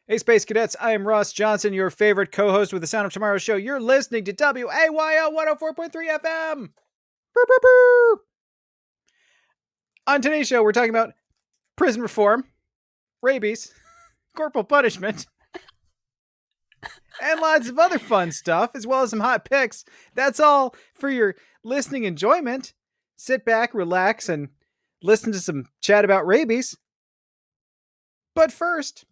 Hey, Space Cadets, I am Ross Johnson, your favorite co-host with the Sound of Tomorrow show. You're listening to WAYO 104.3 FM. Boop, boop, boop. On today's show, we're talking about prison reform, rabies, corporal punishment, and lots of other fun stuff, as well as some hot picks. That's all for your listening enjoyment. Sit back, relax, and listen to some chat about rabies. But first...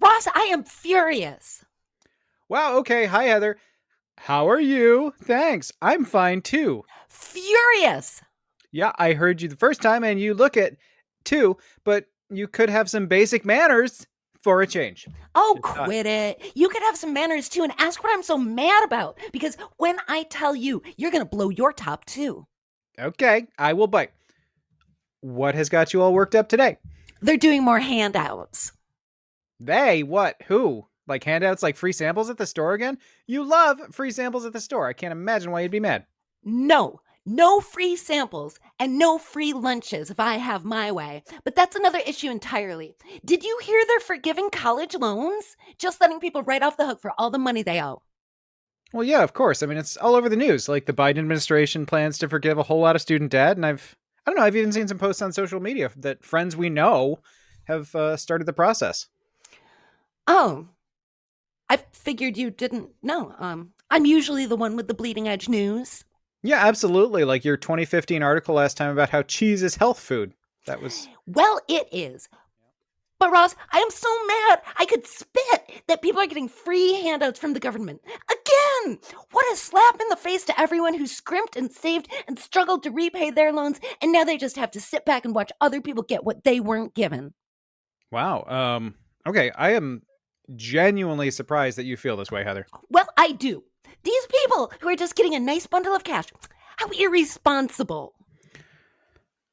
Ross, I am furious. Wow, okay. Hi, Heather. How are you? Thanks. I'm fine, too. Furious. Yeah, I heard you the first time, and you look it, too, but you could have some basic manners for a change. Oh, quit it. You could have some manners, too, and ask what I'm so mad about, because when I tell you, you're going to blow your top, too. Okay, I will bite. What has got you all worked up today? They're doing more handouts. They? What? Who? Like handouts like free samples at the store again? You love free samples at the store. I can't imagine why you'd be mad. No free samples and no free lunches if I have my way. But that's another issue entirely. Did you hear they're forgiving college loans? Just letting people right off the hook for all the money they owe. Well, yeah, of course. I mean, it's all over the news. Like the Biden administration plans to forgive a whole lot of student debt. And I've even seen some posts on social media that friends we know have started the process. Oh, I figured you didn't know. I'm usually the one with the bleeding edge news. Yeah, absolutely. Like your 2015 article last time about how cheese is health food. That was... Well, it is. But Ross, I am so mad I could spit that people are getting free handouts from the government. Again! What a slap in the face to everyone who scrimped and saved and struggled to repay their loans, and now they just have to sit back and watch other people get what they weren't given. Wow. Okay, I am genuinely surprised that you feel this way, Heather. Well, I do. These people who are just getting a nice bundle of cash, how irresponsible.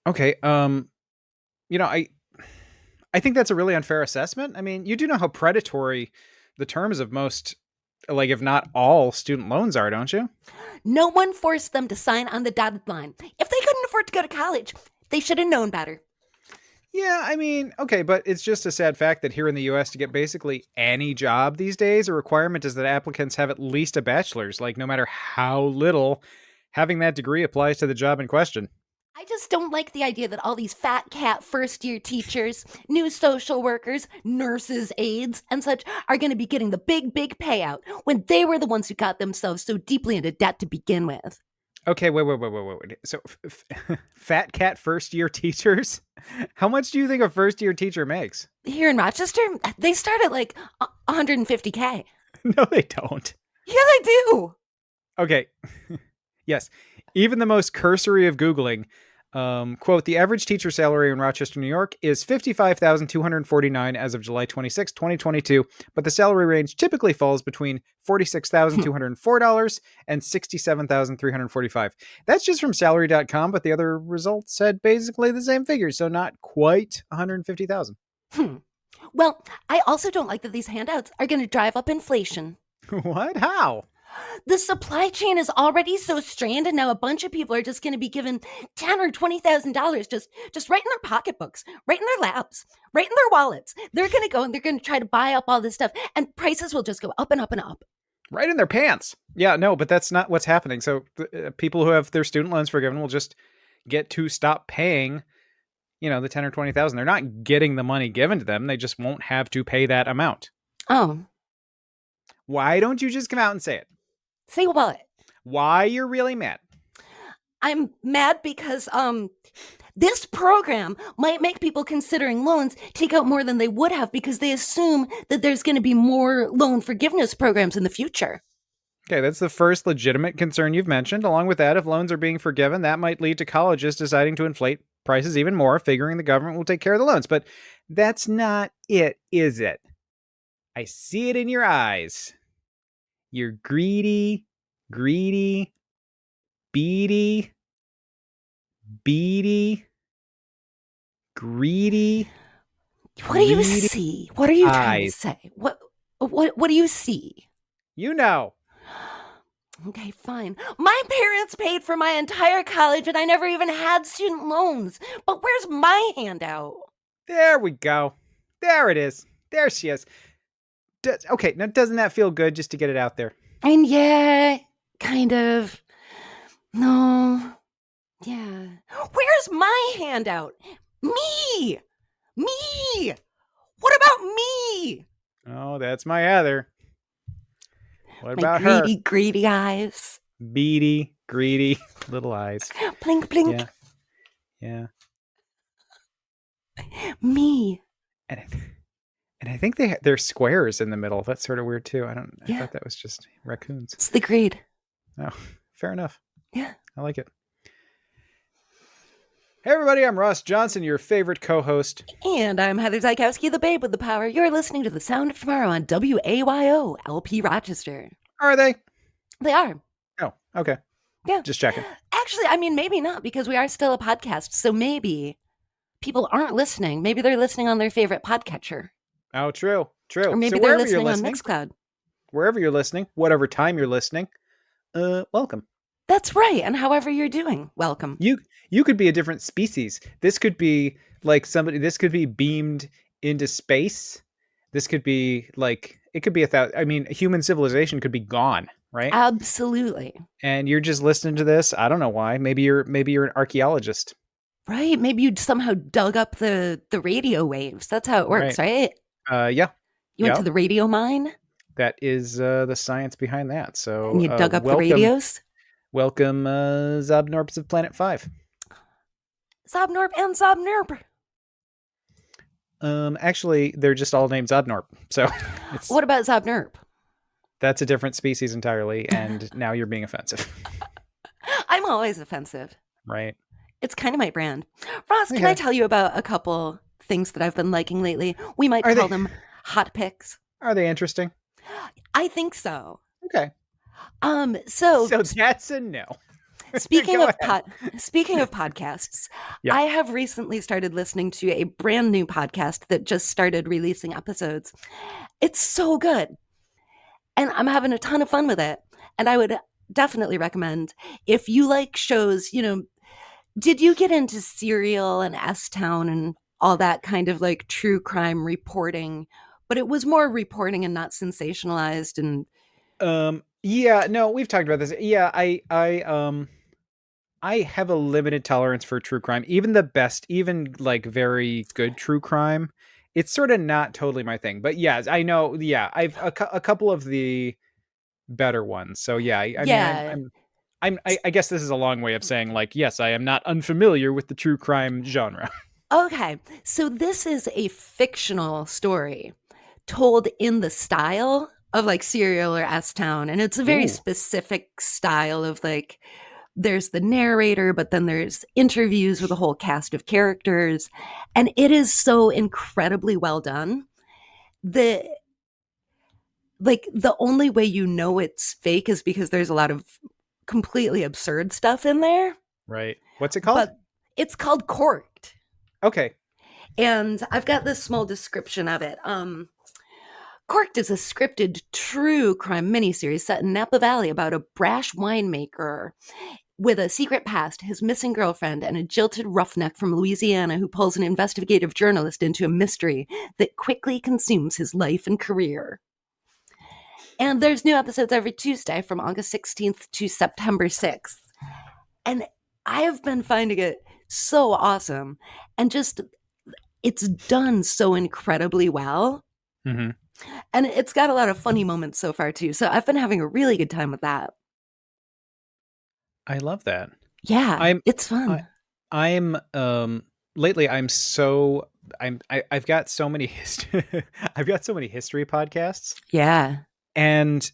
Okay, I think that's a really unfair assessment. I mean, you do know how predatory the terms of most, like if not all, student loans are, don't you? No one forced them to sign on the dotted line. If they couldn't afford to go to college, they should have known better. Yeah, I mean, okay, but it's just a sad fact that here in the U.S. to get basically any job these days, a requirement is that applicants have at least a bachelor's. Like, no matter how little, having that degree applies to the job in question. I just don't like the idea that all these fat cat first-year teachers, new social workers, nurses, aides, and such are going to be getting the big payout when they were the ones who got themselves so deeply into debt to begin with. Okay, wait. So, fat cat first-year teachers? How much do you think a first-year teacher makes? Here in Rochester, they start at like $150K. No, they don't. Yeah, they do. Okay. Yes. Even the most cursory of Googling, quote, the average teacher salary in Rochester, New York is $55,249 as of July 26, 2022, but the salary range typically falls between $46,204 and $67,345. That's just from salary.com, but the other results said basically the same figure, so not quite $150,000. Well, I also don't like that these handouts are going to drive up inflation. What? How? The supply chain is already so strained, and now a bunch of people are just going to be given $10,000 or $20,000 just right in their pocketbooks, right in their laps, right in their wallets. They're going to go and they're going to try to buy up all this stuff, and prices will just go up and up and up. Right in their pants. Yeah, no, but that's not what's happening. So people who have their student loans forgiven will just get to stop paying, the 10 or 20,000. They're not getting the money given to them. They just won't have to pay that amount. Oh. Why don't you just come out and say it? Say what? Why you're really mad? I'm mad because this program might make people considering loans take out more than they would have because they assume that there's going to be more loan forgiveness programs in the future. Okay, that's the first legitimate concern you've mentioned. Along with that, if loans are being forgiven, that might lead to colleges deciding to inflate prices even more, figuring the government will take care of the loans. But that's not it, is it? I see it in your eyes. You're greedy, beady, greedy. What do you see? What are you trying to say? What do you see? You know. Okay, fine. My parents paid for my entire college and I never even had student loans. But where's my handout? There we go. There it is. There she is. Okay, now doesn't that feel good just to get it out there? I mean, yeah, kind of. No. Yeah. Where's my handout? Me! Me! What about me? Oh, that's my Heather. What My about her? greedy, greedy eyes. Beady, greedy little eyes. Blink, blink. Yeah, yeah. Me. And and I think they're squares in the middle. That's sort of weird too. I Yeah. thought that was just raccoons. It's the greed. Oh, fair enough. Yeah. I like it. Hey everybody, I'm Ross Johnson, your favorite co-host. And I'm Heather Zykowski, the babe with the power. You're listening to The Sound of Tomorrow on WAYO, LP Rochester. Are they? They are. Oh, okay. Yeah. Just checking. Actually, I mean, maybe not, because we are still a podcast. So maybe people aren't listening. Maybe they're listening on their favorite podcatcher. Oh, true. Or maybe So they're wherever you're listening on listening, Mixcloud. wherever you're listening, whatever time you're listening, welcome. That's right. And however you're doing, welcome. You could be a different species. This could be like somebody. This could be beamed into space. This could be like it could be I mean, human civilization could be gone, right? Absolutely. And you're just listening to this. I don't know why. Maybe you're an archaeologist. Right. Maybe you somehow dug up the radio waves. That's how it works, right? Yeah. You went to the radio mine? That is the science behind that. So And you dug up the radios? Welcome, Zobnorps of Planet 5. Zobnorp and Zobnerp. Actually, they're just all named Zobnorp. So what about Zobnerp? That's a different species entirely, and now you're being offensive. I'm always offensive. Right. It's kind of my brand. Ross, can I tell you about a couple things that I've been liking lately? We might call them hot picks. Are they interesting? I think so. Okay. So that's a no. Speaking of podcasts, yeah. I have recently started listening to a brand new podcast that just started releasing episodes. It's so good. And I'm having a ton of fun with it. And I would definitely recommend, if you like shows, did you get into Serial and S-Town and all that kind of like true crime reporting? But it was more reporting and not sensationalized. And yeah, no, we've talked about this. Yeah, I have a limited tolerance for true crime. Even the best, even like very good true crime, it's sort of not totally my thing. But yeah, I know. Yeah, I've a couple of the better ones. So yeah, I guess this is a long way of saying like, yes, I am not unfamiliar with the true crime genre. Okay, so this is a fictional story told in the style of like Serial or S-Town, and it's a very specific style of like, there's the narrator, but then there's interviews with a whole cast of characters, and it is so incredibly well done. The only way you know it's fake is because there's a lot of completely absurd stuff in there. Right. What's it called? But it's called Corked. Okay. And I've got this small description of it. Corked is a scripted true crime miniseries set in Napa Valley about a brash winemaker with a secret past, his missing girlfriend, and a jilted roughneck from Louisiana who pulls an investigative journalist into a mystery that quickly consumes his life and career. And there's new episodes every Tuesday from August 16th to September 6th. And I have been finding it so awesome. And just, it's done so incredibly well. Mm-hmm. And it's got a lot of funny moments so far, too. So I've been having a really good time with that. I love that. Yeah, it's fun. I'm lately I've got so many I've got so many history podcasts. Yeah. And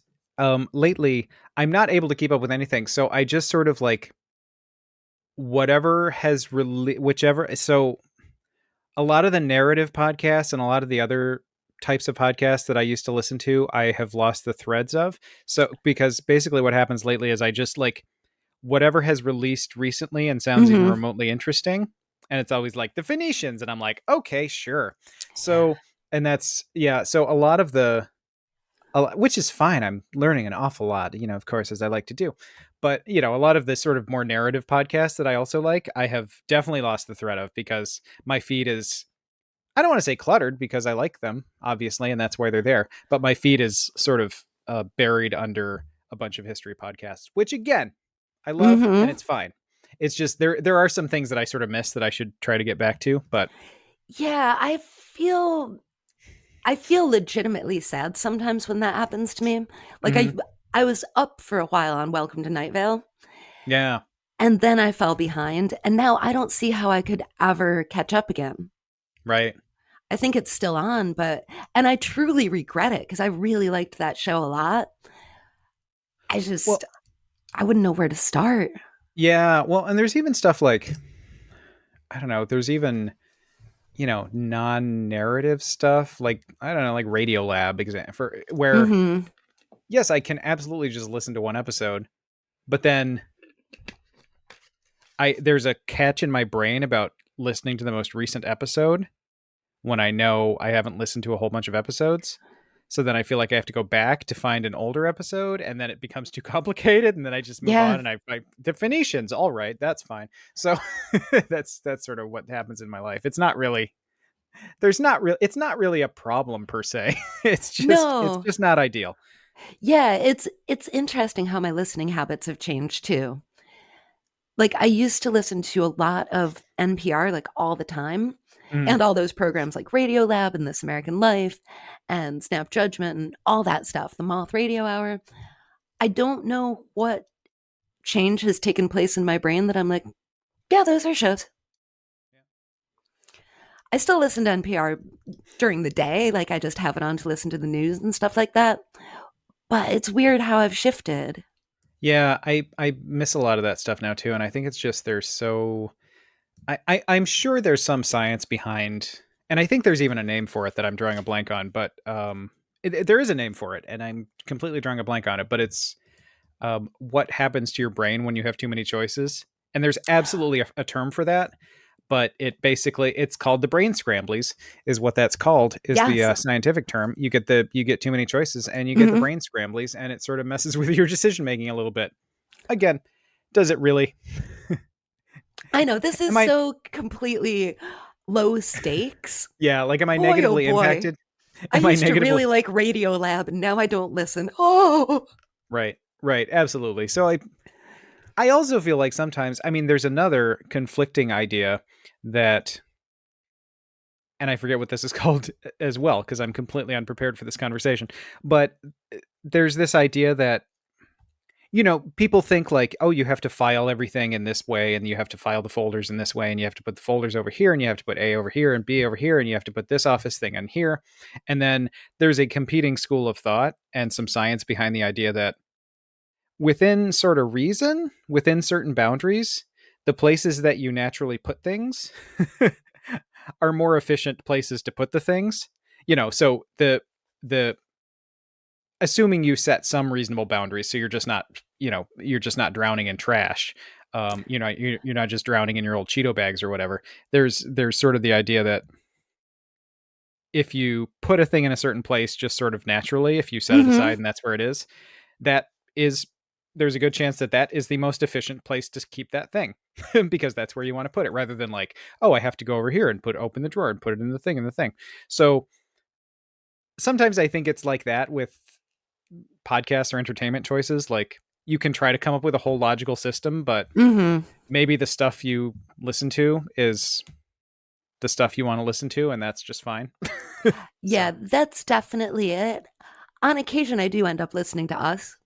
lately I'm not able to keep up with anything. So I just sort of like whatever has whichever. So a lot of the narrative podcasts and a lot of the other types of podcasts that I used to listen to, I have lost the threads of. So because basically what happens lately is I just like whatever has released recently and sounds even remotely interesting. And it's always like the Phoenicians. And I'm like, okay, sure. So, and that's, yeah. So a lot of which is fine. I'm learning an awful lot, of course, as I like to do. But, a lot of the sort of more narrative podcasts that I also like, I have definitely lost the thread of because my feed is, I don't want to say cluttered because I like them, obviously, and that's why they're there. But my feed is sort of buried under a bunch of history podcasts, which again, I love, and Mm-hmm. it's fine. It's just there are some things that I sort of miss that I should try to get back to, but Yeah, I feel legitimately sad sometimes when that happens to me. Like I mhm. I was up for a while on Welcome to Night Vale, Yeah, and then I fell behind, and now I don't see how I could ever catch up again. right. I think it's still on, and I truly regret it because I really liked that show a lot. I just Well, I wouldn't know where to start. yeah, well, and there's even stuff like I don't know, there's even non-narrative stuff like I don't know, like Radio Lab exam for where Mm-hmm. yes, I can absolutely just listen to one episode, but then I there's a catch in my brain about listening to the most recent episode when I know I haven't listened to a whole bunch of episodes. So then I feel like I have to go back to find an older episode, and then it becomes too complicated, and then I just move Yeah. on. And I the Phoenicians, all right, that's fine. So that's sort of what happens in my life. It's not really a problem per se. It's No. just not ideal. Yeah, it's interesting how my listening habits have changed too. Like I used to listen to a lot of NPR like all the time Mm, and all those programs like Radio Lab and This American Life and Snap Judgment and all that stuff, the Moth Radio Hour. I don't know what change has taken place in my brain that I'm like, yeah, those are shows. I still listen to NPR during the day, like I just have it on to listen to the news and stuff like that. But it's weird how I've shifted. yeah, I miss a lot of that stuff now too, and I think it's just they're so I'm sure there's some science behind, and I think there's even a name for it that I'm drawing a blank on. But there is a name for it, and I'm completely drawing a blank on it. But it's what happens to your brain when you have too many choices, and there's absolutely a term for that. But it's called the brain scramblies, is what that's called, is the Yes. scientific term. You get too many choices, and you get the Hmm. brain scramblies, and it sort of messes with your decision making a little bit. Again, does it really? I know this is Am I so completely low stakes. Yeah, like, am I Boy, oh negatively boy. impacted? I Am I used to negatively really like Radio Lab and now I don't listen. Oh, Right, right, absolutely. So I also feel like sometimes I mean, there's another conflicting idea that and I forget what this is called as well, because I'm completely unprepared for this conversation, but, there's this idea that, people think like, "Oh, you have to file everything in this way, and you have to file the folders in this way, and you have to put the folders over here, and you have to put A over here and B over here, and you have to put this office thing in here." And then there's a competing school of thought and some science behind the idea that within sort of reason, within certain boundaries, the places that you naturally put things are more efficient places to put the things. So the assuming you set some reasonable boundaries, so you're just not drowning in trash. You're not just drowning in your old Cheeto bags or whatever. There's sort of the idea that if you put a thing in a certain place just sort of naturally, if you set it mm-hmm. aside and that's where it is, that is there's a good chance that that is the most efficient place to keep that thing because that's where you want to put it rather than like, oh, I have to go over here and open the drawer and put it in the thing. So sometimes I think it's like that with podcasts or entertainment choices. Like you can try to come up with a whole logical system, but Mm-hmm. maybe the stuff you listen to is the stuff you want to listen to, and that's just fine. Yeah, So, that's definitely it. On occasion, I do end up listening to us,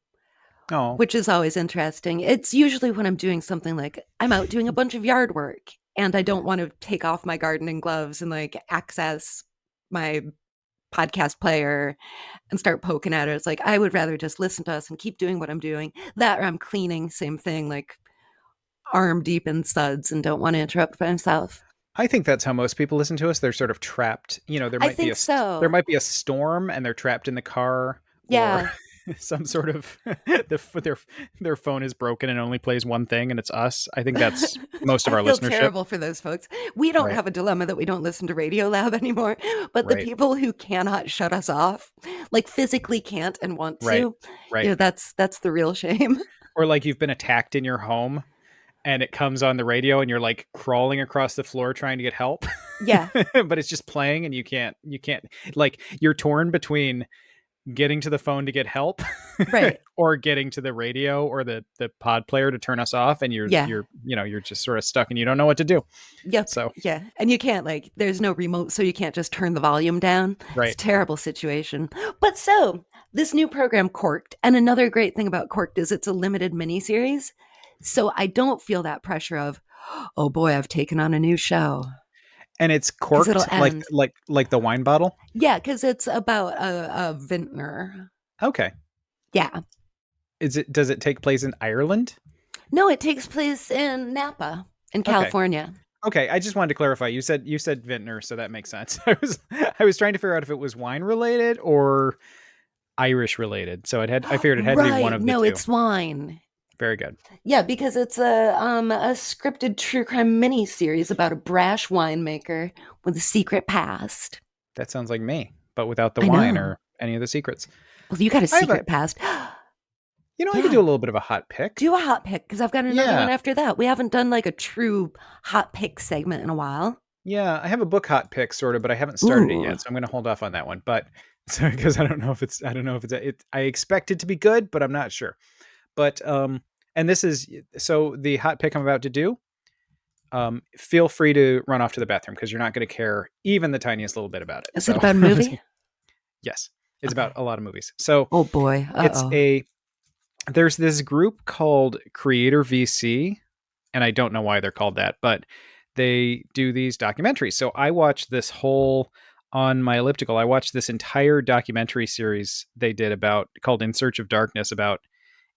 oh, which is always interesting. It's usually when I'm doing something like I'm out doing a bunch of yard work and I don't want to take off my gardening gloves and like access my podcast player and start poking at it. It's like I would rather just listen to us and keep doing what I'm doing. That or I'm cleaning, same thing, like arm deep in suds and don't want to interrupt myself. I think that's how most people listen to us. They're sort of trapped. I think There so. might be a storm, and they're trapped in the car, or Yeah. some sort of their phone is broken and only plays one thing, and it's us. I think that's most of I our feel listenership. terrible for those folks. We don't Right, have a dilemma that we don't listen to Radio Lab anymore, but the right, people who cannot shut us off, like physically can't and want right, to, right. that's the real shame. Or like you've been attacked in your home, and it comes on the radio and you're like crawling across the floor trying to get help. Yeah. But it's just playing and you can't like you're torn between getting to the phone to get help Right. or getting to the radio or the pod player to turn us off, and you're Yeah. you're you know you're just sort of stuck and you don't know what to do. Yep. So Yeah. And you can't, like, there's no remote, so you can't just turn the volume down. It's right. a terrible situation. But so, this new program, Corked, and another great thing about Corked is it's a limited miniseries. So I don't feel that pressure of, oh boy, I've taken on a new show And it's because it'll corked like end. like the wine bottle. Yeah, because it's about a vintner. Okay. Yeah. Does it take place in Ireland? No, it takes place in Napa, in Okay. California. Okay, I just wanted to clarify. You said vintner, so that makes sense. I was trying to figure out if it was wine related or Irish related. So I figured it had to be one Right. of the No, two. it's wine. Very good. Yeah, because it's a scripted true crime miniseries about a brash winemaker with a secret past. That sounds like me, but without the I wine know. or any of the secrets. Well, you got a I have a secret past. I could do Yeah. a little bit of a hot pick. Do a hot pick because I've got another Yeah. one after that. We haven't done like a true hot pick segment in a while. Yeah, I have a book hot pick sort of, but I haven't started it Ooh. yet, so I'm going to hold off on that one. But so because I don't know if I expect it to be good, but I'm not sure. But and this is so the hot pick I'm about to do. Feel free to run off to the bathroom because you're not going to care even the tiniest little bit about it. Is So it about a movie? yes, it's Okay. about a lot of movies. So Oh boy. it's Uh-oh. there's this group called Creator VC, and I don't know why they're called that, but they do these documentaries. So I watched this whole on my elliptical. I watched this entire documentary series they did about called In Search of Darkness about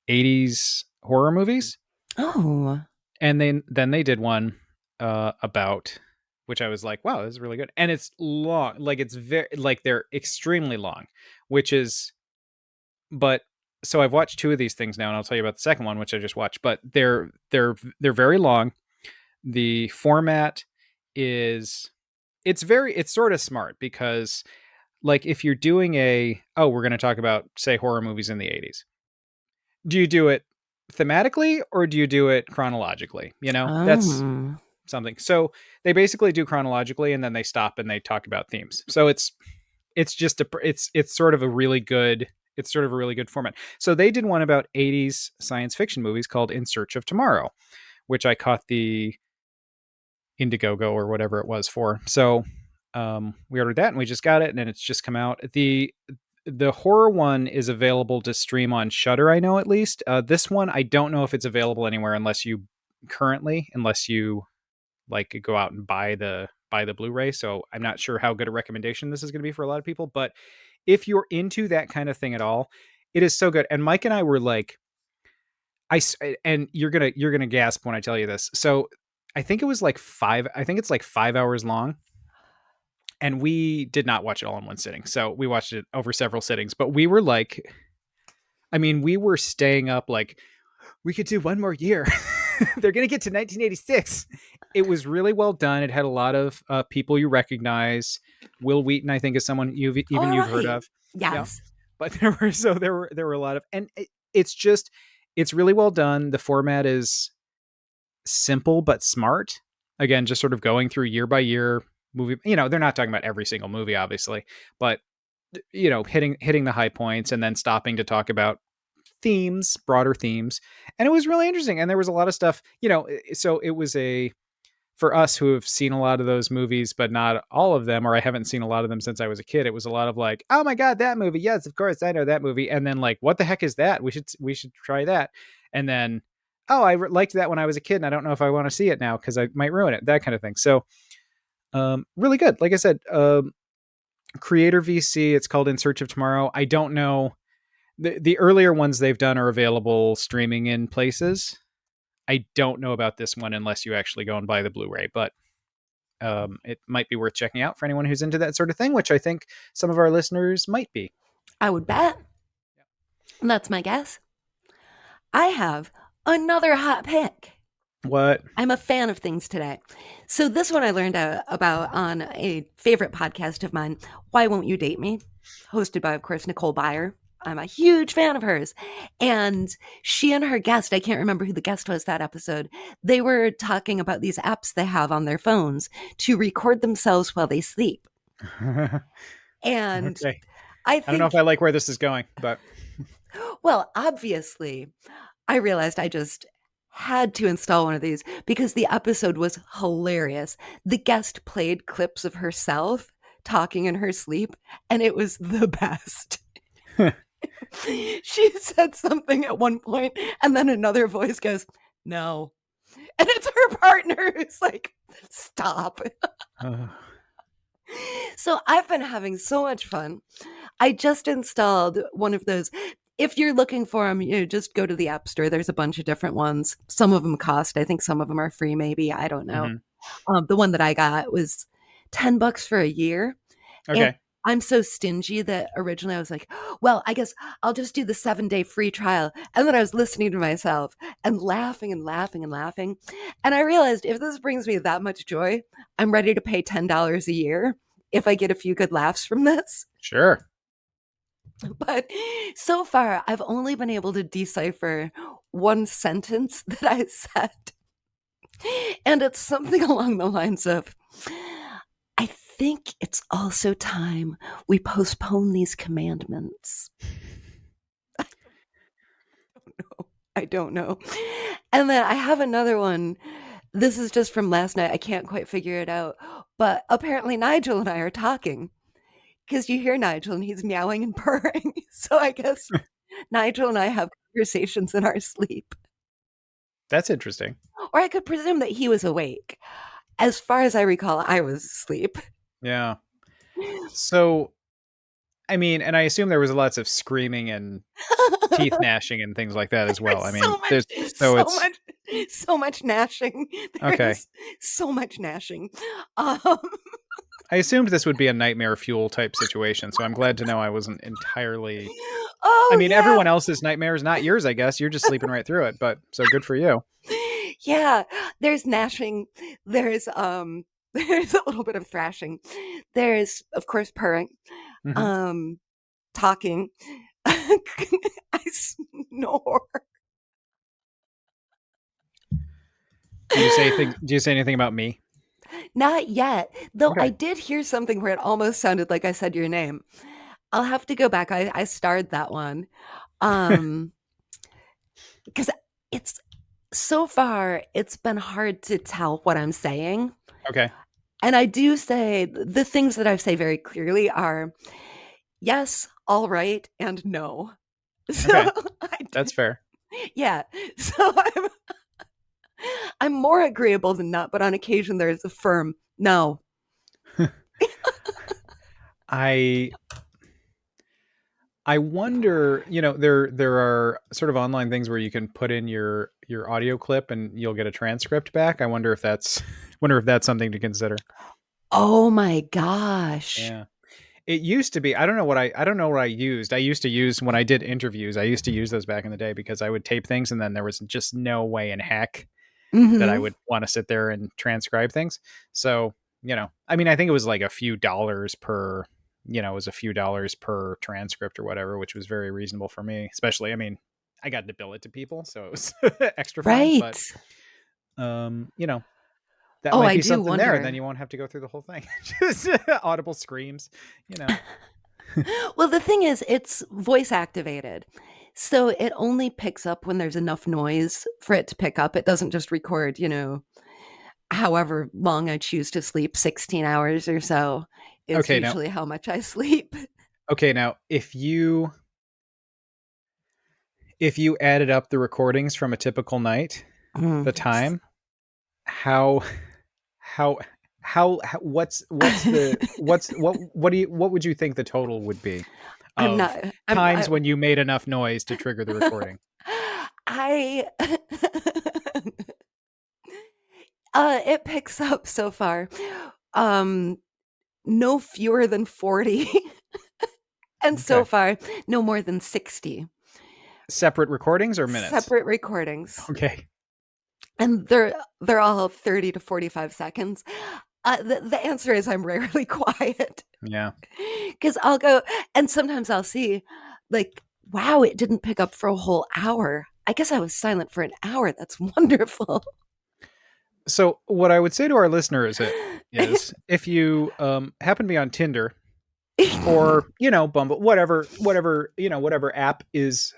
80s horror movies. Oh. And then they did one about which I was like, wow, this is really good. And it's long, like it's very like they're extremely long, which is but so I've watched two of these things now, and I'll tell you about the second one, which I just watched. But they're very long. The format is it's sort of smart because like if you're doing we're going to talk about say horror movies in the 80s. Do you do it thematically or do you do it chronologically? That's Oh. something. So they basically do chronologically and then they stop and they talk about themes. So it's just it's sort of a really good format. So they did one about 80s science fiction movies called In Search of Tomorrow, which I caught the Indiegogo or whatever it was for. So we ordered that and we just got it, and then it's just come out. The horror one is available to stream on Shudder, I know, at least. This one I don't know if it's available anywhere unless you like go out and buy the Blu-ray. So I'm not sure how good a recommendation this is going to be for a lot of people, but if you're into that kind of thing at all, it is so good. And Mike and I were like, and you're gonna gasp when I tell you this. So I think it's like 5 hours long, and we did not watch it all in one sitting. So we watched it over several sittings. But we were like, I mean, we were staying up like we could do one more year. They're gonna get to 1986. It was really well done. It had a lot of people you recognize. Will Wheaton, I think, is someone you've heard of. Yeah, Yes. but there were a lot of, and it's really well done. The format is simple but smart. Again, just sort of going through year by year movie. They're not talking about every single movie, obviously, but hitting the high points and then stopping to talk about broader themes. And it was really interesting. And there was a lot of stuff, so it was for us who have seen a lot of those movies, but not all of them, or I haven't seen a lot of them since I was a kid. It was a lot of like, oh my God, that movie. Yes, of course. I know that movie. And then like, what the heck is that? We should try that. And then, oh, I liked that when I was a kid, and I don't know if I want to see it now because I might ruin it, that kind of thing. So really good. Like I said, Creator VC, it's called In Search of Tomorrow. I don't know. The earlier ones they've done are available streaming in places. I don't know about this one unless you actually go and buy the Blu-ray, but it might be worth checking out for anyone who's into that sort of thing, which I think some of our listeners might be. I would bet. That's my guess. I have another hot pick. What? I'm a fan of things today. So this one I learned about on a favorite podcast of mine, Why Won't You Date Me? Hosted by, of course, Nicole Byer. I'm a huge fan of hers. And she and her guest, I can't remember who the guest was that episode, they were talking about these apps they have on their phones to record themselves while they sleep. And Okay. I I don't know if think, I like where this is going, but well, obviously, I realized I just had to install one of these because the episode was hilarious. The guest played clips of herself talking in her sleep, and it was the best. She said something at one point, and then another voice goes, "No." And it's her partner who's like, "Stop." So I've been having so much fun. I just installed one of those. If you're looking for them, just go to the App Store. There's a bunch of different ones. Some of them cost. I think some of them are free, maybe. I don't know. Mhm. The one that I got was $10 for a year. And Okay. I'm so stingy that originally I was like, well, I guess I'll just do the 7-day free trial. And then I was listening to myself and laughing and laughing and laughing. And I realized if this brings me that much joy, I'm ready to pay $10 a year if I get a few good laughs from this. Sure. But so far, I've only been able to decipher one sentence that I said. And it's something along the lines of, I think it's also time we postpone these commandments. I don't know. And then I have another one. This is just from last night. I can't quite figure it out. But apparently, Nigel and I are talking because you hear Nigel and he's meowing and purring. So I guess Nigel and I have conversations in our sleep. That's interesting. Or I could presume that he was awake. As far as I recall, I was asleep. Yeah. So, I mean, and I assume there was lots of screaming and teeth gnashing and things like that as well. I There's mean, so much, there's so it's so much gnashing. There okay. is so much gnashing. I assumed this would be a nightmare fuel type situation, so I'm glad to know I wasn't entirely. I Oh mean, yeah, everyone else's nightmare is not yours, I guess. You're just sleeping right through it, but so good for you. yeah. There's gnashing. There's there's a little bit of thrashing. There's of course purring, Hmm. um, talking. I snore. Do you say things? Do you say anything about me? Not yet, though. I Okay. did hear something where it almost sounded like I said your name. I'll have to go back. I starred that one. Um, because it's so far it's been hard to tell what I'm saying. Okay. And I do say the things that I say very clearly are yes, all right, and no. So Okay. I That's fair. yeah. So I'm more agreeable than not, but on occasion there's a firm no. I I wonder, there are sort of online things where you can put in your audio clip and you'll get a transcript back. I wonder if that's wonder if that's something to consider. Oh my gosh. Yeah. It used to be. I don't know what I used. I used to use when I did interviews. I used to use those back in the day because I would tape things and then there was just no way in heck that I Mm-hmm. would want to sit there and transcribe things. So, I mean, I think it was like a few dollars per, it was a few dollars per transcript or whatever, which was very reasonable for me, especially, I mean, I got to bill it to people, so it was extra fine, but Right. um, you know, that Oh, might I be do something there, and then wonder. you won't have to go through the whole thing. Just audible screams, you know. Well, the thing is, it's voice activated. So it only picks up when there's enough noise for it to pick up. It doesn't just record, however long I choose to sleep, 16 hours or so is Okay, now usually how much I sleep. okay, now if you added up the recordings from a typical night, the Yes. time, how how what would you think the total would be I'm of not, times when you made enough noise to trigger the recording? I, it picks up so far. Um, no fewer than 40. And so Okay. far, no more than 60 Separate recordings or minutes? separate recordings. Okay. And they're all 30 to 45 seconds. The answer is I'm rarely quiet Yeah. because I'll go and sometimes I'll see like Wow, it didn't pick up for a whole hour. I guess I was silent for an hour. That's wonderful. So what I would say to our listeners is if you happen to be on Tinder or, Bumble, whatever app is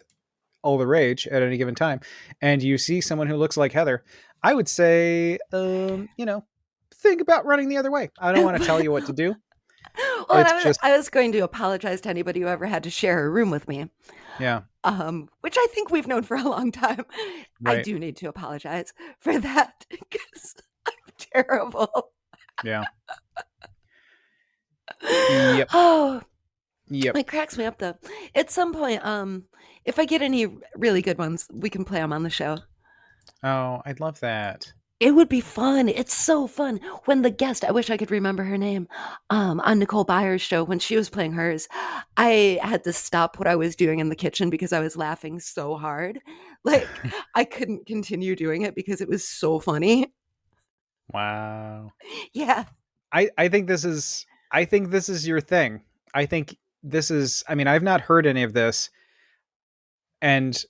all the rage at any given time, and you see someone who looks like Heather, I would say, think about running the other way. I don't want to tell you what to do. Well, and It's just, I was going to apologize to anybody who ever had to share a room with me, yeah, which I think we've known for a long time. I right. do need to apologize for that because I'm terrible. Yeah. Yep. Oh, Yep. it cracks me up though. At some point, if I get any really good ones, we can play them on the show. Oh, I'd love that. It would be fun. It's so fun when the guest, I wish I could remember her name, on Nicole Byers' show when she was playing hers, I had to stop what I was doing in the kitchen because I was laughing so hard. Like I couldn't continue doing it because it was so funny. Wow. Yeah. I think this is your thing. I think I mean, I've not heard any of this, and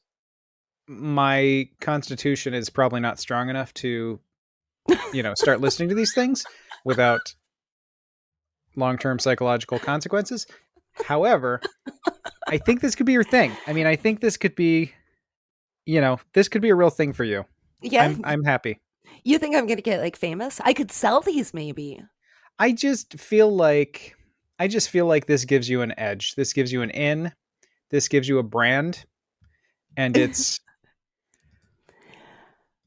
my constitution is probably not strong enough to, start listening to these things without long-term psychological consequences. However, I think this could be your thing. I mean, I think this could be, this could be a real thing for you. Yeah. I'm happy. You think I'm going to get like famous? I could sell these maybe. I just feel like this gives you an edge. This gives you an in. This gives you a brand, and it's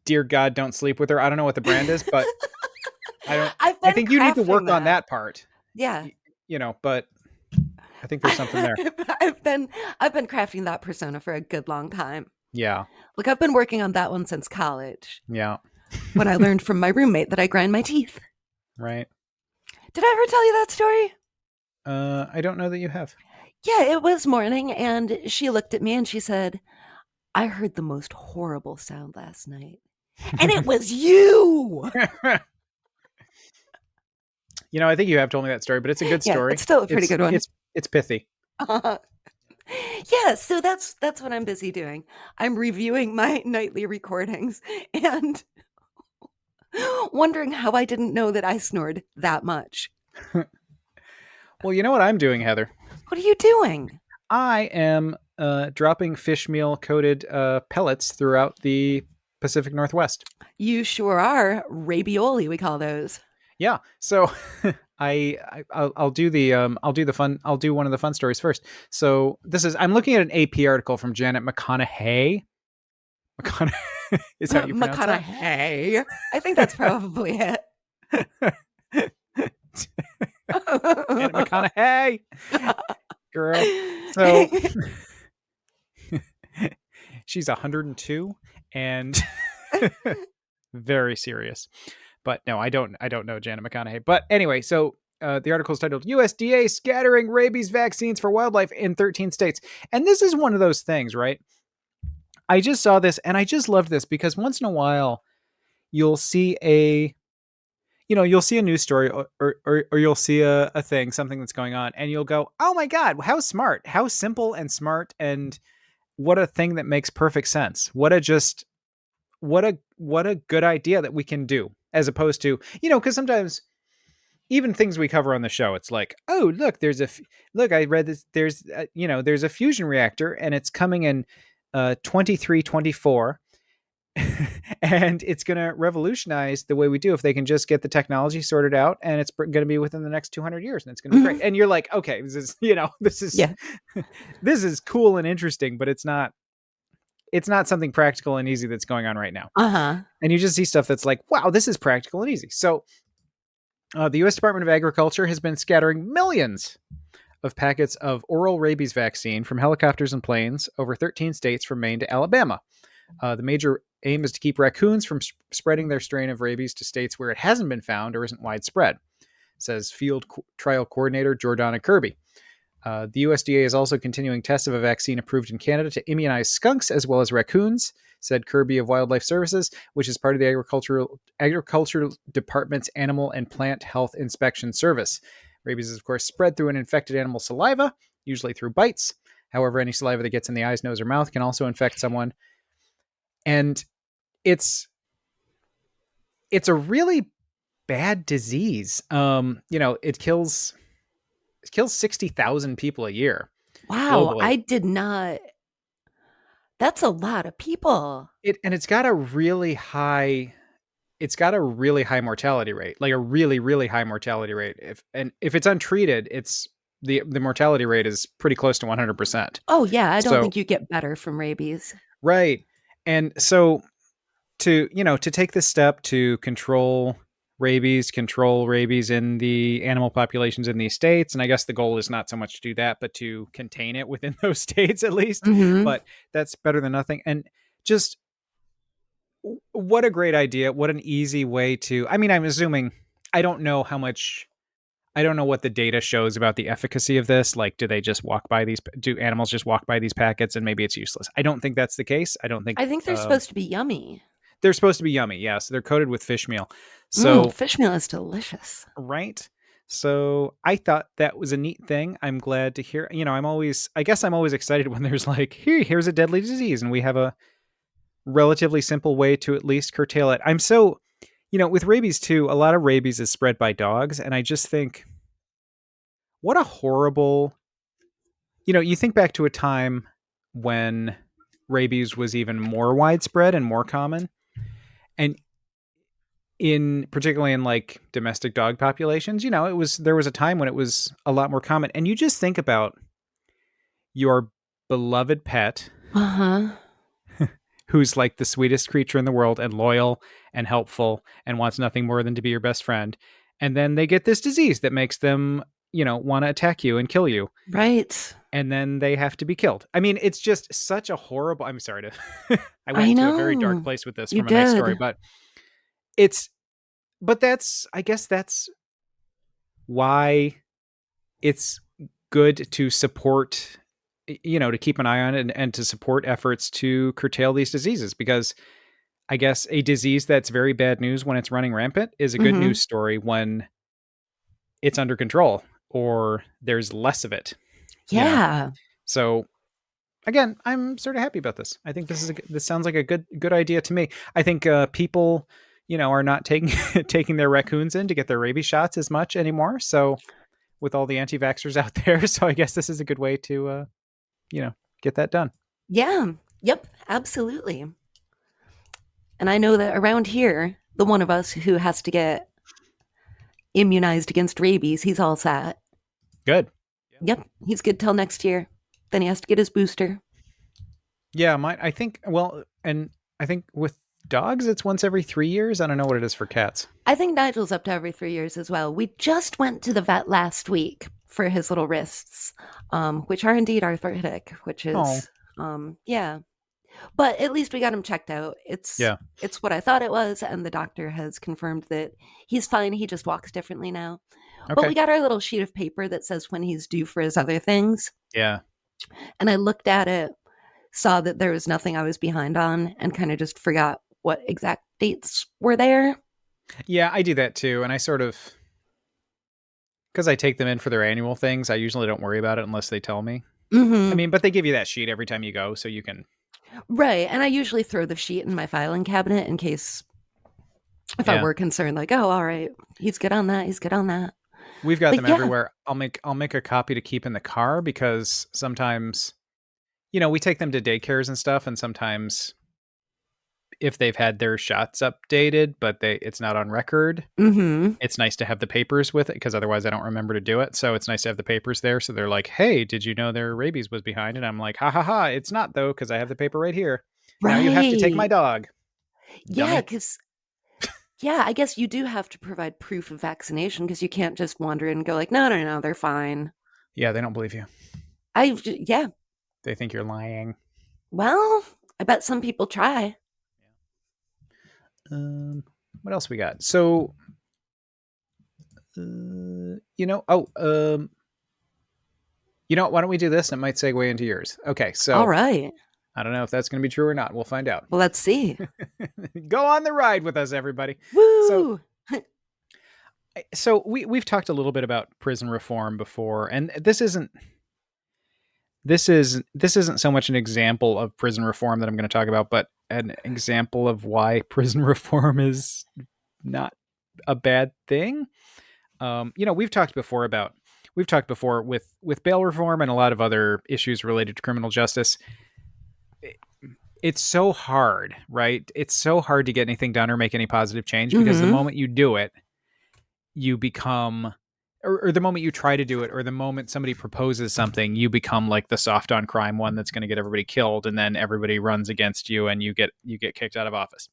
dear God, don't sleep with her. I don't know what the brand is, but I think you need to work on that part. Yeah. But I think there's something there. I've been crafting that persona for a good long time. Yeah. Look, I've been working on that one since college. Yeah. When I learned from my roommate that I grind my teeth. Right. Did I ever tell you that story? I don't know that you have. Yeah, it was morning, and she looked at me and she said, I heard the most horrible sound last night. And it was you! I think you have told me that story, but it's a good story. Yeah, it's still a pretty good one. It's pithy. Yeah, so that's what I'm busy doing. I'm reviewing my nightly recordings and wondering how I didn't know that I snored that much. Well, you know what I'm doing, Heather? What are you doing? I am dropping fish meal coated pellets throughout the Pacific Northwest. You sure are. Rabioli, we call those. Yeah. So I'll do one of the fun stories first. So I'm looking at an AP article from Janet McConaughey. Is that how you pronounce that? McConaughey. I think that's probably it. Janet McConaughey. Girl. So she's 102 and very serious. But no, I don't know Janet McConaughey. But anyway, so the article is titled USDA Scattering Rabies Vaccines for Wildlife in 13 States. And this is one of those things, right? I just saw this and I just loved this because once in a while you'll see a news story or you'll see a thing, something that's going on, and you'll go, oh my God, how smart, how simple and smart, and what a thing that makes perfect sense. What a good idea that we can do, as opposed to, because sometimes even things we cover on the show, it's like, oh, look, I read this, there's a fusion reactor and it's coming in 2324 and it's going to revolutionize the way we do if they can just get the technology sorted out, and it's going to be within the next 200 years and it's going to be great. And you're like, okay, this is this is cool and interesting, but it's not something practical and easy that's going on right now. And you just see stuff that's like, wow, this is practical and easy. So the U.S. Department of Agriculture has been scattering millions of packets of oral rabies vaccine from helicopters and planes over 13 states from Maine to Alabama. The major aim is to keep raccoons from spreading their strain of rabies to states where it hasn't been found or isn't widespread, says field trial coordinator Jordana Kirby. The USDA is also continuing tests of a vaccine approved in Canada to immunize skunks as well as raccoons, said Kirby of Wildlife Services, which is part of the Agricultural Department's Animal and Plant Health Inspection Service. Rabies is, of course, spread through an infected animal's saliva, usually through bites. However, any saliva that gets in the eyes, nose, or mouth can also infect someone. And it's a really bad disease. It kills 60,000 people a year Wow, globally. I did not. That's a lot of people. It's got a really high mortality rate, like a really, really high mortality rate. If it's untreated, it's the mortality rate is pretty close to 100%. Oh, yeah, I don't So, think you get better from rabies. right. And so to take this step to control rabies in the animal populations in these states. And I guess the goal is not so much to do that, but to contain it within those states at least. Mhm. But that's better than nothing. And just what a great idea. What an easy way to, I mean, I'm assuming, I don't know how much, I don't know what the data shows about the efficacy of this. Like, do animals just walk by these packets and maybe it's useless? I don't think that's the case. I don't think, I think they're supposed to be yummy. they're supposed to be yummy. Yeah. So they're coated with fish meal. So, Fish meal is delicious. right. So I thought that was a neat thing. I'm glad to hear. I guess I'm always excited when there's like, here's a deadly disease, and we have a relatively simple way to at least curtail it. With rabies too, a lot of rabies is spread by dogs, and I just think, what a horrible. You think back to a time when rabies was even more widespread and more common, and particularly in like domestic dog populations, there was a time when it was a lot more common. And you just think about your beloved pet Uh-huh. who's like the sweetest creature in the world and loyal and helpful and wants nothing more than to be your best friend. And then they get this disease that makes them, want to attack you and kill you. Right. And then they have to be killed. I mean, it's just such a horrible, I'm sorry I went I into a very dark know. place with this You from a nice story, did. but I guess that's why it's good to support, to keep an eye on it and to support efforts to curtail these diseases, because I guess a disease that's very bad news when it's running rampant is a good Mhm. news story when it's under control or there's less of it, you know? Yeah. So again, I'm sort of happy about this. I think this sounds like a good idea to me. I think people, are not taking taking their raccoons in to get their rabies shots as much anymore. So with all the anti-vaxxers out there, so I guess this is a good way to get that done. Yeah. Yep, absolutely. And I know that around here, the one of us who has to get immunized against rabies, he's all set. Good. Yep, he's good till next year. Then he has to get his booster. Yeah, I think, and I think with dogs it's once every 3 years. I don't know what it is for cats. I think Nigel's up to every 3 years as well. We just went to the vet last week for his little wrists, which are indeed arthritic, which Oh, is, yeah. But at least we got him checked out. It's yeah. it's what I thought it was, and the doctor has confirmed that he's fine. He just walks differently now. But we Okay. got our little sheet of paper that says when he's due for his other things, Yeah. and I looked at it, saw that there was nothing I was behind on, and kind of just forgot what exact dates were there. Yeah, I do that too, and I sort of, because I take them in for their annual things, I usually don't worry about it unless they tell me. I Mm-hmm. mean, but they give you that sheet every time you go, so you can. Right. And I usually throw the sheet in my filing cabinet in case if I Yeah, were concerned, like, oh, all right, he's good on that. He's good on that. we've got them But yeah. everywhere. I'll make a copy to keep in the car because sometimes, we take them to daycares and stuff, and sometimes if they've had their shots updated, but it's not on record, Mm-hmm. it's nice to have the papers with it because otherwise I don't remember to do it. So it's nice to have the papers there. So they're like, "Hey, did you know their rabies was behind?" And I'm like, "Ha ha ha! It's not though because I have the paper right here. Now you have to take my Right. dog, Yeah. dummy." Because, yeah, I guess you do have to provide proof of vaccination because you can't just wander in and go, like, no, no, no, they're fine. Yeah, they don't believe you. Yeah. They think you're lying. Well, I bet some people try. What else we got? So, why don't we do this? And it might segue into yours. Okay, All so right. I don't know if that's going to be true or not. We'll find out. Well, let's see. Go on the ride with us, everybody. So, Woo. we've talked a little bit about prison reform before, and this isn't this isn't so much an example of prison reform that I'm going to talk about, but an example of why prison reform is not a bad thing. We've talked before with bail reform and a lot of other issues related to criminal justice. It's so hard, right? It's so hard to get anything done or make any positive change because the Mm-hmm. moment you do it, you become, or the moment you try to do it, or the moment somebody proposes something, you become like the soft on crime one that's going to get everybody killed, and then everybody runs against you, and you get kicked out of office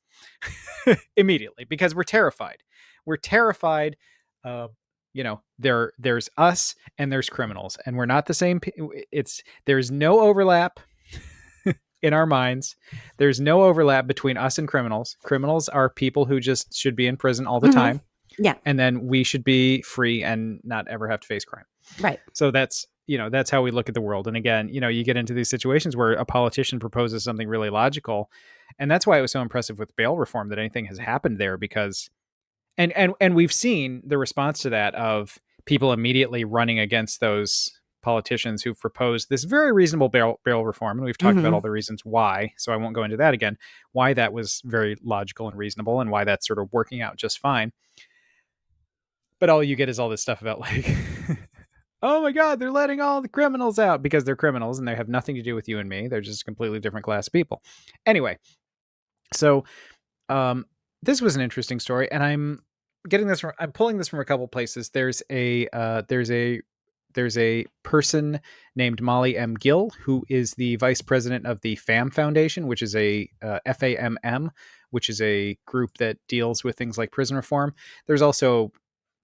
immediately because we're terrified. We're terrified. Uh, there's us and there's criminals, and we're not the same. There's no overlap in our minds. There's no overlap between us and criminals. Criminals are people who just should be in prison all the Mm-hmm. time, Yeah. and then we should be free and not ever have to face crime. Right. So that's how we look at the world. And again, you get into these situations where a politician proposes something really logical, and that's why it was so impressive with bail reform that anything has happened there, because and we've seen the response to that of people immediately running against those politicians who've proposed this very reasonable bail reform, and we've talked about Mm-hmm. all the reasons why, so I won't go into that again, why that was very logical and reasonable and why that's sort of working out just fine. But all you get is all this stuff about like oh my god, they're letting all the criminals out, because they're criminals and they have nothing to do with you and me. They're just a completely different class of people. Anyway, so this was an interesting story, and I'm pulling this from a couple places. There's a person named Molly M. Gill, who is the vice president of the FAM Foundation, which is a FAMM, which is a group that deals with things like prison reform. There's also,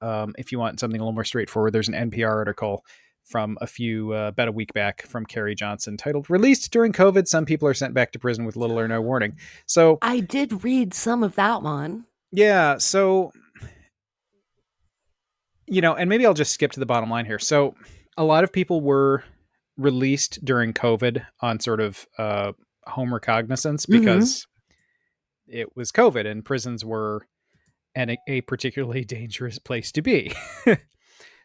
if you want something a little more straightforward, there's an NPR article from about a week back from Carrie Johnson titled "Released During COVID, Some People Are Sent Back to Prison with Little or No Warning." So I did read some of that one. yeah, so and maybe I'll just skip to the bottom line here. So a lot of people were released during COVID on sort of home recognizance Mm-hmm. because it was COVID and prisons were a particularly dangerous place to be.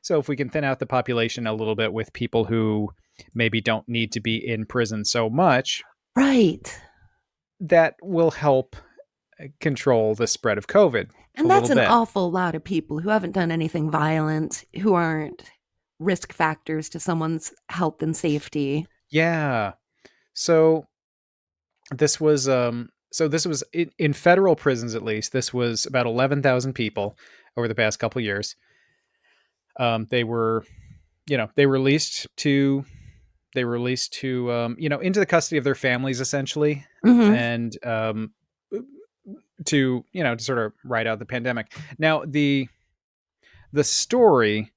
So if we can thin out the population a little bit with people who maybe don't need to be in prison so much, Right. that will help control the spread of COVID a And little that's an bit. awful lot of people who haven't done anything violent, who aren't risk factors to someone's health and safety. Yeah. So this was in federal prisons, at least. This was about 11,000 people over the past couple of years. They were, they released to into the custody of their families, essentially, Mm-hmm. and to sort of ride out the pandemic. Now the story,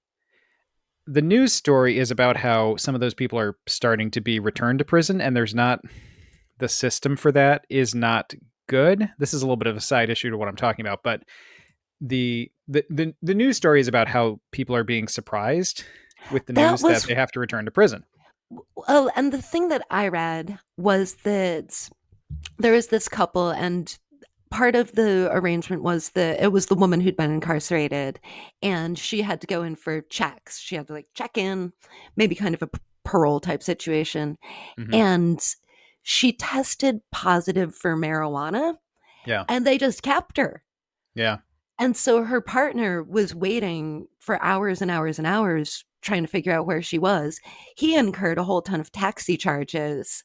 the news story is about how some of those people are starting to be returned to prison, and the system for that is not good. This is a little bit of a side issue to what I'm talking about, but the news story is about how people are being surprised with the That news that was they have to return to prison. well, and the thing that I read was that there was this couple, and part of the arrangement was that it was the woman who'd been incarcerated, and she had to go in for checks. She had to like check in, maybe kind of a parole type situation, Hmm. and she tested positive for marijuana, Yeah, and they just kept her. yeah, And so her partner was waiting for hours and hours and hours trying to figure out where she was. He incurred a whole ton of taxi charges.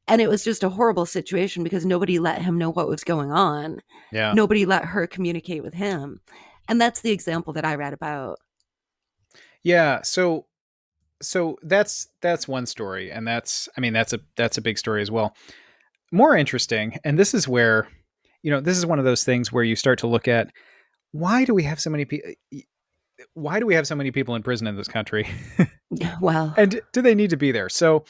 And it was just a horrible situation because nobody let him know what was going on. yeah, Nobody let her communicate with him. And that's the example that I read about. yeah. So that's one story, and that's a big story as well. More interesting, and this is where this is one of those things where you start to look at, why do we have so many people? Why do we have so many people in prison in this country? Well, And do they need to be there? So,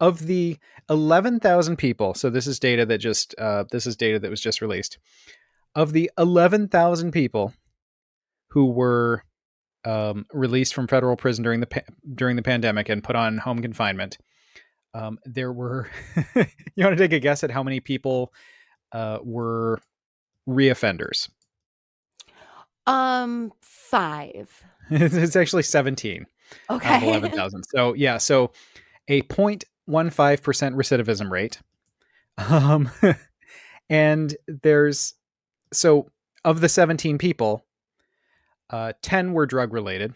of the 11,000 people, so this is data that was just released. Of the 11,000 people who were released from federal prison during the pandemic and put on home confinement, there were. You want to take a guess at how many people were reoffenders? 5. It's actually 17 out of Okay. 11,000. So yeah, so a 0.15% recidivism rate. Um, and there's so of the 17 people, 10 were drug related.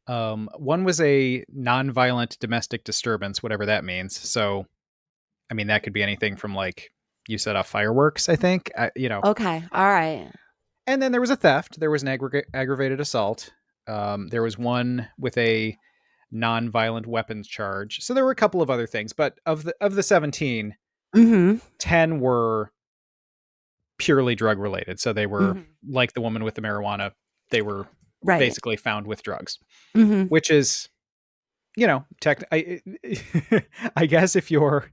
One was a non-violent domestic disturbance, whatever that means. So, I mean, that could be anything from like you set off fireworks, I think, Okay. All right. And then there was a theft. There was an aggravated assault. There was one with a non-violent weapons charge. So there were a couple of other things, but of the 17, Mm-hmm. 10 were purely drug related. So they were Mm-hmm. like the woman with the marijuana. They were Right. basically found with drugs, Mm-hmm. which is, I guess if you're,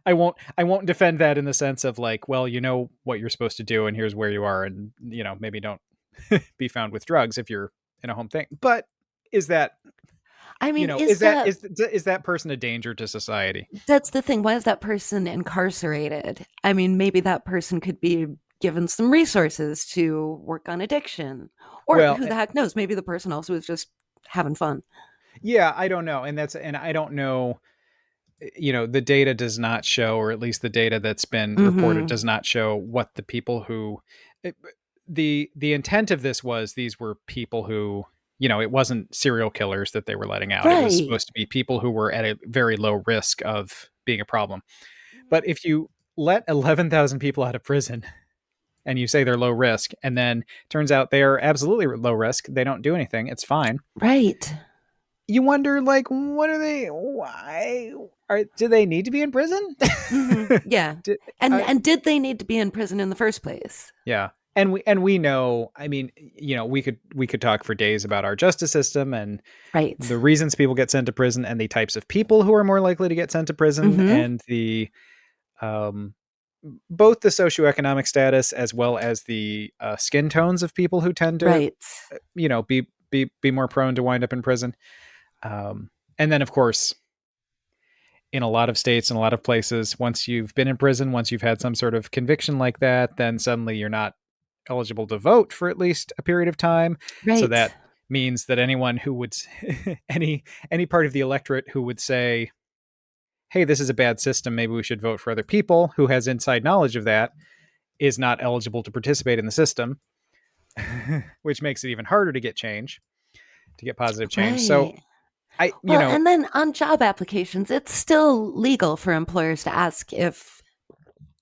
I won't defend that in the sense of like, well, you know what you're supposed to do and here's where you are. And, maybe don't be found with drugs if you're in a home thing. But is that, I mean, is that person a danger to society? that's the thing. Why is that person incarcerated? I mean, maybe that person could be given some resources to work on addiction. Or Well, who the heck knows? Maybe the person also is just having fun. yeah, I don't know. And I don't know, the data does not show, or at least the data that's been reported Mm-hmm. does not show what the people who, the intent of this was these were people who, it wasn't serial killers that they were letting out. It was Right. supposed to be people who were at a very low risk of being a problem. But if you let 11,000 people out of prison and you say they're low risk, and then turns out they are absolutely low risk, they don't do anything, it's fine. Right. You wonder, like, what are they? Why do they need to be in prison? Mm-hmm. Yeah. Did, And did they need to be in prison in the first place? yeah, and we know. I mean, we could talk for days about our justice system and Right. the reasons people get sent to prison and the types of people who are more likely to get sent to prison Mm-hmm. and the um both the socioeconomic status as well as the skin tones of people who tend to Right. be more prone to wind up in prison. And then, of course, in a lot of states and a lot of places, once you've been in prison, once you've had some sort of conviction like that, then suddenly you're not eligible to vote for at least a period of time. So Right. that means that anyone who would any part of the electorate who would say, hey, this is a bad system, maybe we should vote for other people, who has inside knowledge of that, is not eligible to participate in the system. Which makes it even harder to get change, to get positive change. So Right. I, Well, and then on job applications, it's still legal for employers to ask if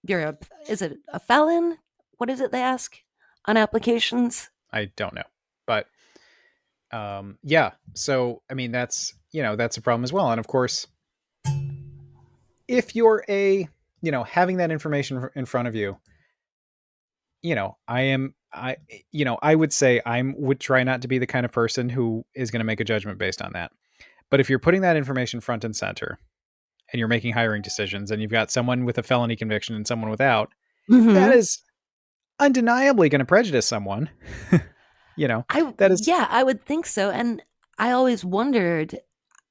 you're is it a felon? What is it they ask on applications? I don't know, but yeah. So I mean, that's a problem as well. And of course, if you're having that information in front of you, I would say would try not to be the kind of person who is going to make a judgment based on that. But if you're putting that information front and center and you're making hiring decisions and you've got someone with a felony conviction and someone without, that Mm-hmm. is undeniably going to prejudice someone. That is, I would think so. And I always wondered,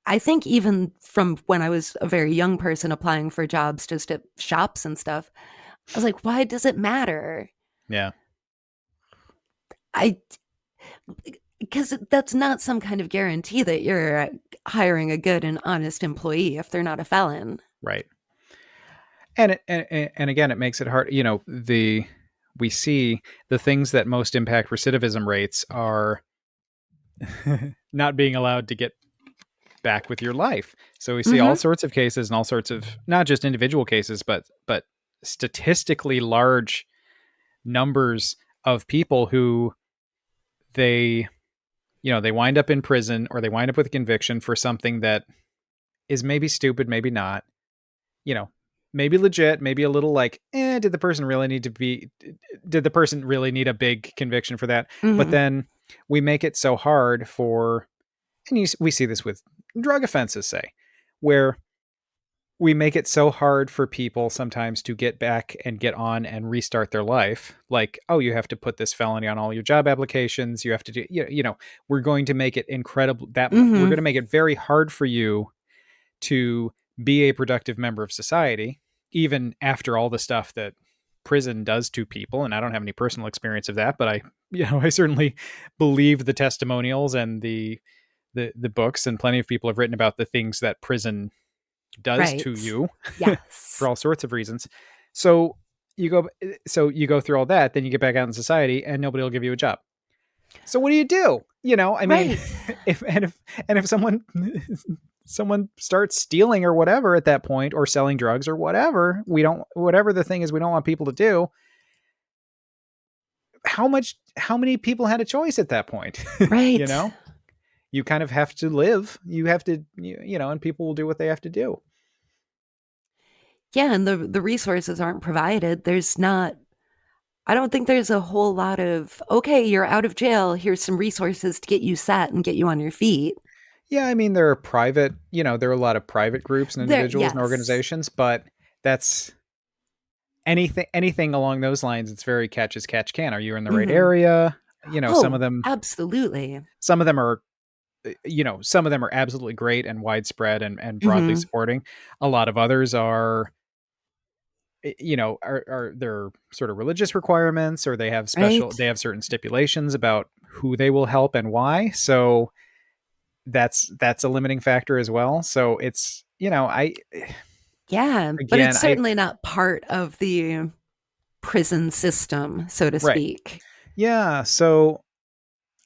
I think even from when I was a very young person applying for jobs just at shops and stuff, I was like, why does it matter? yeah, I because that's not some kind of guarantee that you're hiring a good and honest employee if they're not a felon. right. And again, it makes it hard. We see the things that most impact recidivism rates are not being allowed to get back with your life. So we see all Mm-hmm. sorts of cases and all sorts of not just individual cases, but statistically large numbers of people who they they wind up in prison or they wind up with a conviction for something that is maybe stupid, maybe not, you know, maybe legit, maybe a little like, did the person really need to be, did the person really need a big conviction for that? But Mm-hmm. then we make it so hard for, we see this with drug offenses, say, where we make it so hard for people sometimes to get back and get on and restart their life. Like, oh, you have to put this felony on all your job applications. You have to do, we're going to make it incredible that we're Mm-hmm. going to make it very hard for you to be a productive member of society, even after all the stuff that prison does to people. And I don't have any personal experience of that, but I certainly believe the testimonials and the books, and plenty of people have written about the things that prison does to Right. you for Yes. all sorts of reasons. So you go so you go through all that, then you get back out in society and nobody will give you a job. So what do? I mean, Right. if someone starts stealing or whatever at that point, or selling drugs or whatever, whatever the thing is we don't want people to do, how many people had a choice at that point? you Right. know you kind of have to live, you have to, and people will do what they have to do. Yeah, and the resources aren't provided. There's not I don't think there's a whole lot of, okay, you're out of jail, here's some resources to get you set and get you on your feet. Yeah, I mean, there are private, there are a lot of private groups and There, individuals and yes. organizations, but that's anything along those lines. It's very catch as catch can. Are you in the right Hmm. area? Oh, absolutely. Some of them are, some of them are absolutely great and widespread and broadly Hmm. supporting. A lot of others are, are there sort of religious requirements, or Right. they have certain stipulations about who they will help and why. So that's a limiting factor as well. So it's, I Yeah, but again, it's certainly not part of the prison system, so to right. speak. Yeah. So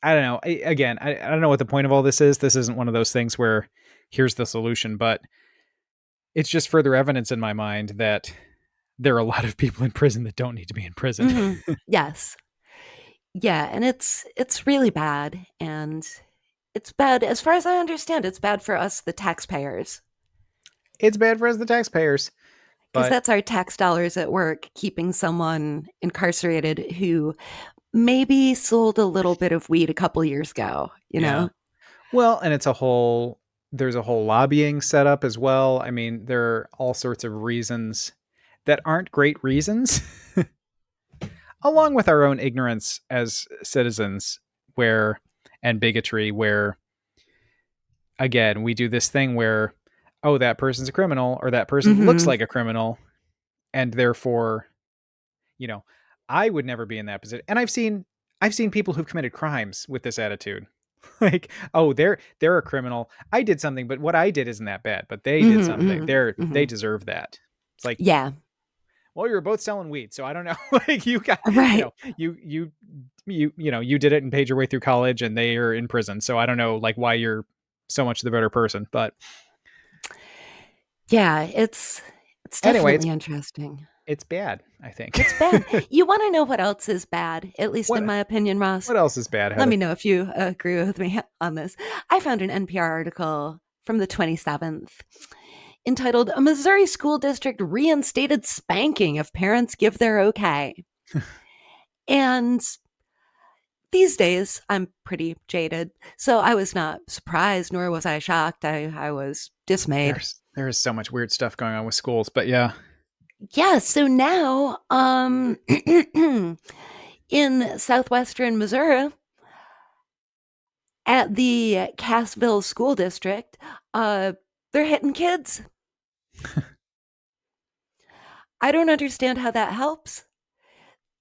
I don't know. I don't know what the point of all this is. This isn't one of those things where here's the solution, but it's just further evidence in my mind that there are a lot of people in prison that don't need to be in prison. Hmm. Yes. Yeah, and it's really bad, and it's bad as far as I understand. It's bad for us, the taxpayers, It's bad for us, the taxpayers, because but that's our tax dollars at work keeping someone incarcerated who maybe sold a little bit of weed a couple years ago, you yeah. know? Well, and there's a whole lobbying setup as well. I mean, there are all sorts of reasons that aren't great reasons, along with our own ignorance as citizens, where and bigotry, where again, we do this thing where, oh, that person's a criminal, or that person looks Hmm. like a criminal, and therefore, you know, I would never be in that position. And I've seen people who've committed crimes with this attitude. Like, oh, they're a criminal. I did something, but what I did isn't that bad. But they did Hmm. something. Hmm. They Hmm. deserve that. It's like, Yeah. well, you were both selling weed, so I don't know. Like, you got, Right. you did it and paid your way through college, and they are in prison. So I don't know, like, why you're so much the better person. But Yeah, it's anyway, definitely interesting. it's bad, I think. It's bad. You want to know what else is bad, at least in what my opinion, Ross? what else is bad, Let me Heather? know if you agree with me on this. I found an NPR article from the 27th entitled "A Missouri School District Reinstated Spanking If Parents Give Their Okay." And these days, I'm pretty jaded, so I was not surprised, nor was I shocked. I was dismayed. There is so much weird stuff going on with schools, but yeah. Yeah, so now, in southwestern Missouri, at the Cassville School District, uh, they're hitting kids. I don't understand how that helps.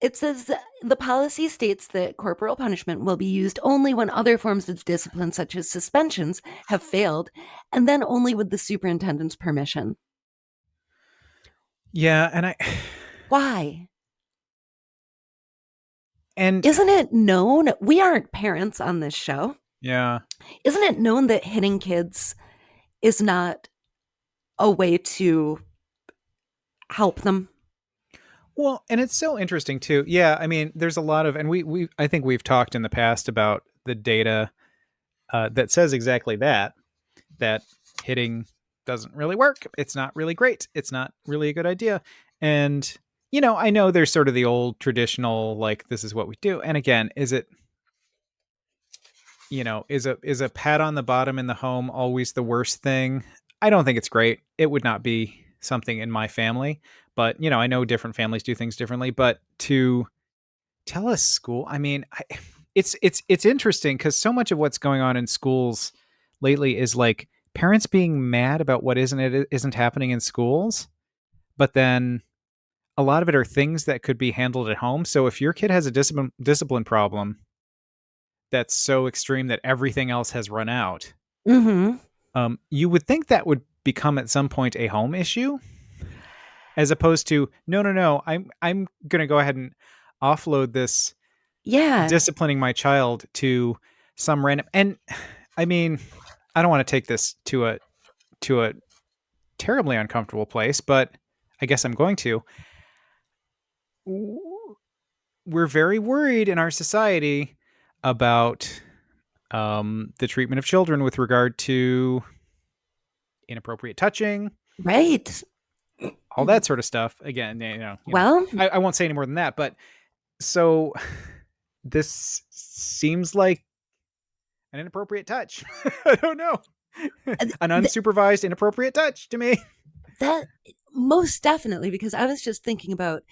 It says the policy states that corporal punishment will be used only when other forms of discipline, such as suspensions, have failed, and then only with the superintendent's permission. Yeah, Why? and Isn't it known? We aren't parents on this show. yeah. Isn't it known that hitting kids is not a way to help them? Well, and it's so interesting too. Yeah, I mean, there's a lot of, and we I think we've talked in the past about the data that says exactly that, that hitting doesn't really work. It's not really great. It's not really a good idea. And I know there's sort of the old traditional, like, this is what we do. And again, is it, is a pat on the bottom in the home always the worst thing? I don't think it's great. It would not be something in my family, but I know different families do things differently. But to tell a school, I mean, it's interesting because so much of what's going on in schools lately is like parents being mad about what isn't happening in schools, but then a lot of it are things that could be handled at home. So if your kid has a discipline problem that's so extreme that everything else has run out, Mm-hmm. You would think that would become at some point a home issue, as opposed to no. I'm going to go ahead and offload this Yeah. disciplining my child to some random. And I mean, I don't want to take this to a terribly uncomfortable place, but I guess I'm going to. We're very worried in our society about the treatment of children with regard to inappropriate touching, Right. all that sort of stuff. Again, Well, I won't say any more than that. But so this seems like an inappropriate touch. I don't know, an th- unsupervised inappropriate touch to me. that most definitely, because I was just thinking about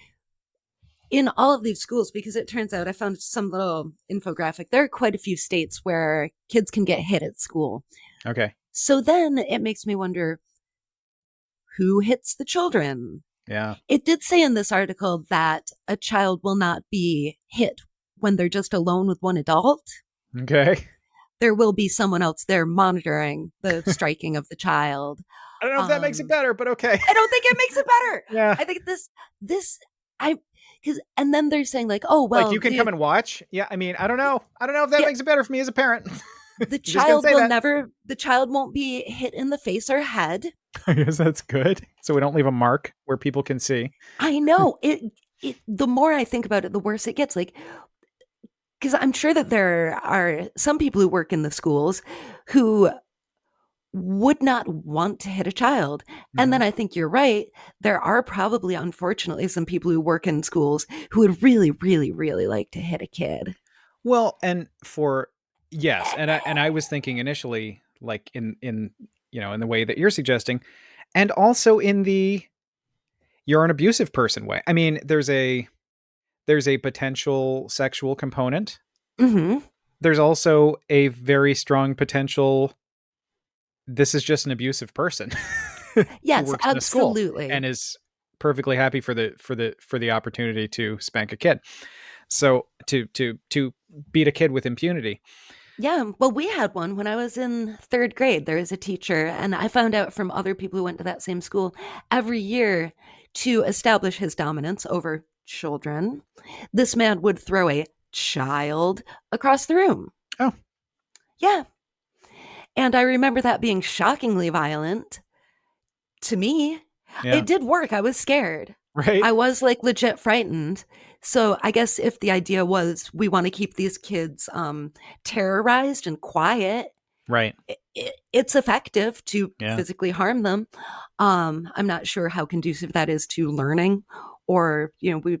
in all of these schools, because it turns out I found some little infographic. There are quite a few states where kids can get hit at school. Okay. So then it makes me wonder who hits the children? Yeah. It did say in this article that a child will not be hit when they're just alone with one adult. Okay. There will be someone else there monitoring the striking of the child. I don't know if that makes it better, but okay. I don't think it makes it better. Yeah. I think because and then they're saying like, oh well, like you can come and watch. Yeah, I mean, I don't know if that makes it better for me as a parent. The child will never. The child won't be hit in the face or head. I guess that's good, so we don't leave a mark where people can see. I know it. The more I think about it, the worse it gets. Like, because I'm sure that there are some people who work in the schools who would not want to hit a child. Mm-hmm. And then I think you're right. There are probably, unfortunately, some people who work in schools who would really, really, really like to hit a kid. Well, and yes, and I was thinking initially, like in in the way that you're suggesting, and also in the you're an abusive person way. I mean, there's a potential sexual component. Mm-hmm. There's also a very strong potential. This is just an abusive person. Yes, absolutely, and is perfectly happy for the opportunity to spank a kid. So to beat a kid with impunity. Yeah, well, we had one when I was in third grade. There was a teacher, and I found out from other people who went to that same school every year to establish his dominance over children, this man would throw a child across the room. Oh. Yeah. And I remember that being shockingly violent to me. Yeah. It did work. I was scared. Right. I was like legit frightened. So I guess if the idea was we want to keep these kids terrorized and quiet, right, it's effective to physically harm them. I'm not sure how conducive that is to learning, or we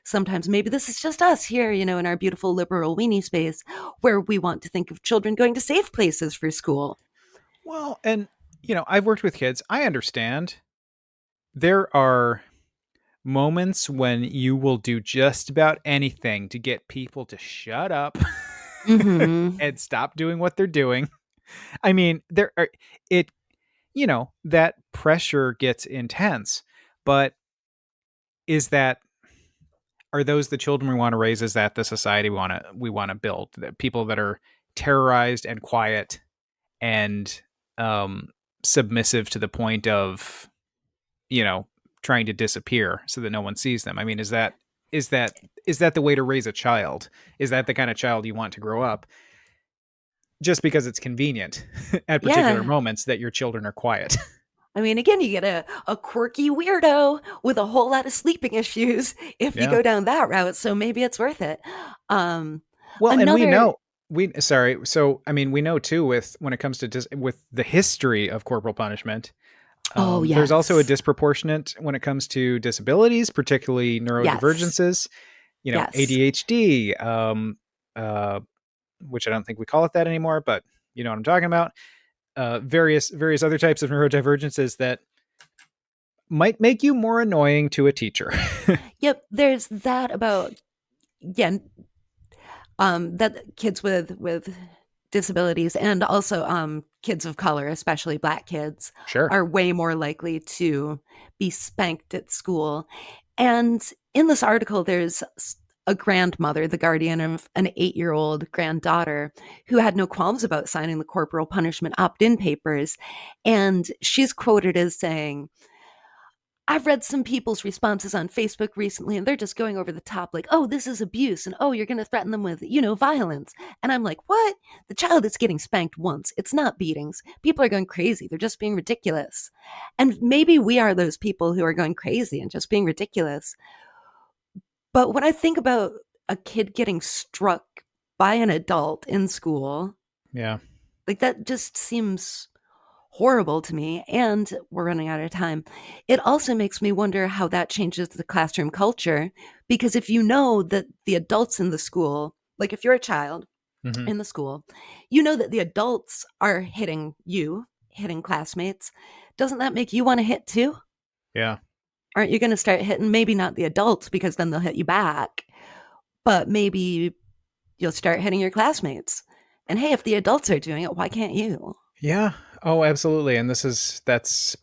sometimes maybe this is just us here, in our beautiful liberal weenie space where we want to think of children going to safe places for school. Well, and I've worked with kids. I understand there are moments when you will do just about anything to get people to shut up mm-hmm. and stop doing what they're doing. I mean, that pressure gets intense, but are those the children we want to raise? Is that the society we want to build? That people that are terrorized and quiet and submissive to the point of, trying to disappear so that no one sees them. I mean, is that the way to raise a child? Is that the kind of child you want to grow up? Just because it's convenient at particular moments that your children are quiet. I mean, again, you get a quirky weirdo with a whole lot of sleeping issues if you go down that route. So maybe it's worth it. And we know So, I mean, we know too when it comes to with the history of corporal punishment. Yes. There's also a disproportionate when it comes to disabilities, particularly neurodivergences. Yes. ADHD, which I don't think we call it that anymore, but you know what I'm talking about. Various other types of neurodivergences that might make you more annoying to a teacher. Yep, there's that about that kids with disabilities and also kids of color, especially Black kids, are way more likely to be spanked at school. And in this article, there's a grandmother, the guardian of an 8-year-old granddaughter, who had no qualms about signing the corporal punishment opt in papers. And she's quoted as saying, I've read some people's responses on Facebook recently, and they're just going over the top, like, oh, this is abuse, and oh, you're going to threaten them with, violence. And I'm like, what? The child is getting spanked once. It's not beatings. People are going crazy. They're just being ridiculous. And maybe we are those people who are going crazy and just being ridiculous. But when I think about a kid getting struck by an adult in school, Yeah. like that just seems horrible to me, and we're running out of time. It also makes me wonder how that changes the classroom culture, because if you know that the adults in the school, like if you're a child Mm-hmm. in the school, you know that the adults are hitting you, hitting classmates, doesn't that make you want to hit too? Yeah. Aren't you going to start hitting, maybe not the adults because then they'll hit you back, but maybe you'll start hitting your classmates? And hey, if the adults are doing it, why can't you? Yeah. Oh, absolutely. And that's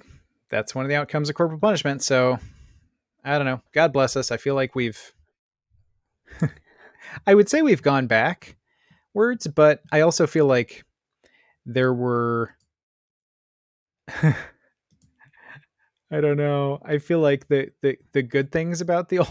one of the outcomes of corporal punishment. So I don't know. God bless us. I feel like I would say we've gone backwards, but I also feel like there were, I don't know. I feel like the good things about the old,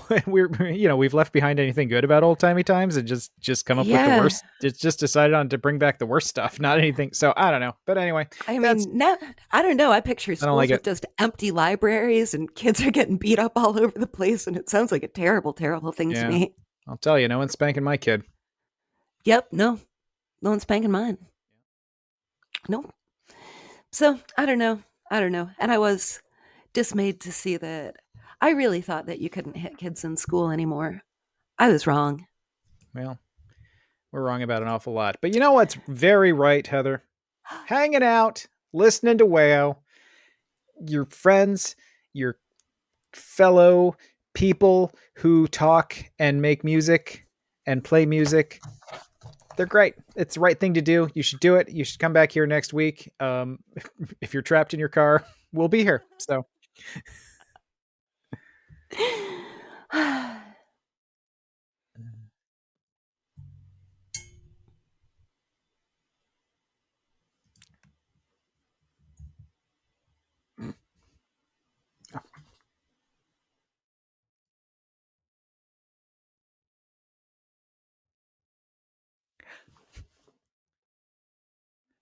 we've left behind anything good about old timey times and just come up with the Yeah. worst. It's just decided on to bring back the worst stuff, not anything. So I don't know. But anyway, I that's mean, now I don't know. I picture I don't like schools with it. just empty libraries and kids are getting beat up all over the place, and it sounds like a terrible, terrible thing to Yeah, me. I'll tell you, no one's spanking my kid. Yep, no, no one's spanking mine. No. So I don't know. I don't know. And I was dismayed to see that I really thought that you couldn't hit kids in school anymore. I was wrong. Well, we're wrong about an awful lot. But you know what's very right, Heather? Hanging out, listening to WAO, your friends, your fellow people who talk and make music and play music. They're great. It's the right thing to do. You should do it. You should come back here next week. If you're trapped in your car, we'll be here. So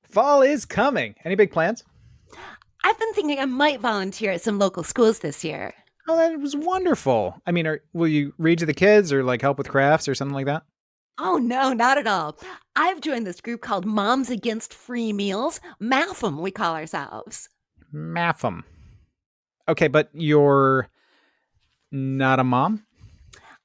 fall is coming. Any big plans? I've been thinking I might volunteer at some local schools this year. Oh, that was wonderful. I mean, will you read to the kids or like help with crafts or something like that? Oh, no, not at all. I've joined this group called Moms Against Free Meals. MAFM, we call ourselves. MAFM. Okay, but you're not a mom?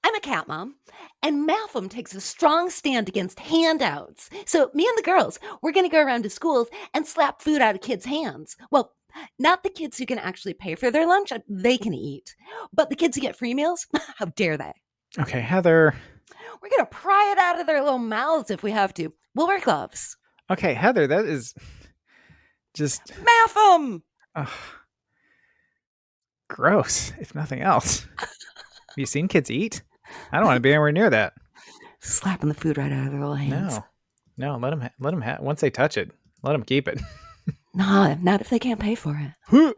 I'm a cat mom, and MAFM takes a strong stand against handouts. So, me and the girls, we're going to go around to schools and slap food out of kids' hands. Well, not the kids who can actually pay for their lunch, they can eat. But the kids who get free meals, how dare they? Okay, Heather. We're going to pry it out of their little mouths if we have to. We'll wear gloves. Okay, Heather, that is just MAFM! gross, if nothing else. Have you seen kids eat? I don't want to be anywhere near that. Slapping the food right out of their little hands. No, let them once they touch it, let them keep it. No, not if they can't pay for it.